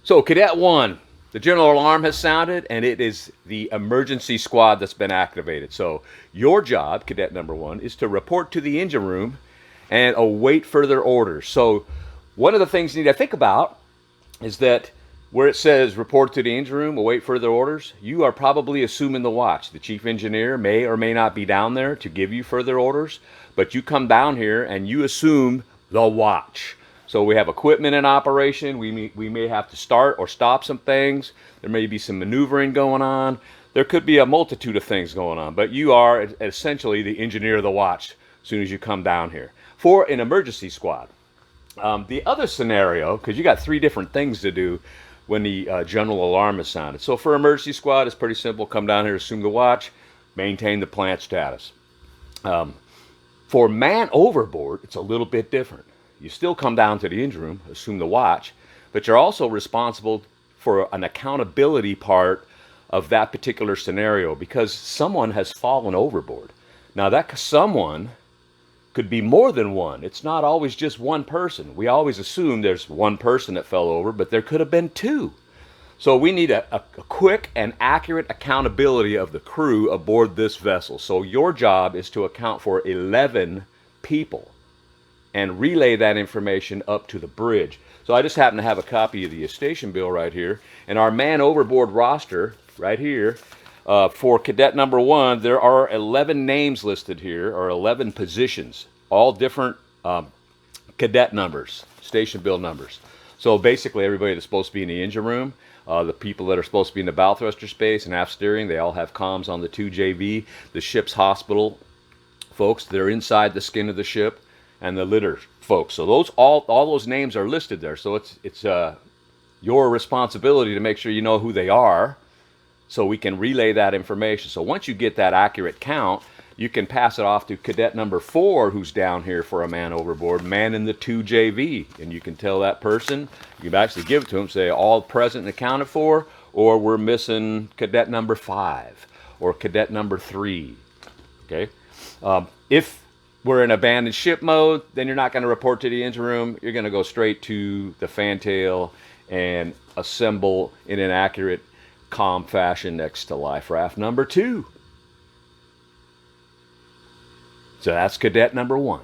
So, Cadet 1, the general alarm has sounded, and it is the emergency squad that's been activated. So, your job, Cadet number 1, is to report to the engine room and await further orders. So, one of the things you need to think about is that where it says report to the engine room, await further orders, you are probably assuming the watch. The chief engineer may or may not be down there to give you further orders, but you come down here and you assume the watch. So we have equipment in operation. We may have to start or stop some things. There may be some maneuvering going on. There could be a multitude of things going on, but you are essentially the engineer of the watch as soon as you come down here for an emergency squad. The other scenario, because you got 3 different things to do when the general alarm is sounded. So for emergency squad, it's pretty simple. Come down here, assume the watch, maintain the plant status. For man overboard, it's a little bit different. You still come down to the engine room, assume the watch, but you're also responsible for an accountability part of that particular scenario because someone has fallen overboard. Now that someone could be more than one. It's not always just one person. We always assume there's one person that fell over, but there could have been 2. So we need a quick and accurate accountability of the crew aboard this vessel. So your job is to account for 11 people and relay that information up to the bridge. So I just happen to have a copy of the station bill right here, and our man overboard roster right here. For cadet number 1, there are 11 names listed here, or 11 positions, all different cadet numbers, station bill numbers. So basically everybody that's supposed to be in the engine room, the people that are supposed to be in the bow thruster space and aft steering, they all have comms on the 2JV. The ship's hospital folks, they're inside the skin of the ship, and the litter folks. So those all those names are listed there. So it's your responsibility to make sure you know who they are, so we can relay that information. So once you get that accurate count, you can pass it off to cadet number 4, who's down here for a man overboard, man in the 2JV. And you can tell that person, you can actually give it to them, say all present and accounted for, or we're missing cadet number 5 or cadet number 3. Okay? If we're in abandoned ship mode, then you're not going to report to the engine room. You're going to go straight to the fantail and assemble in an accurate, calm fashion next to life raft number 2. So that's cadet number 1.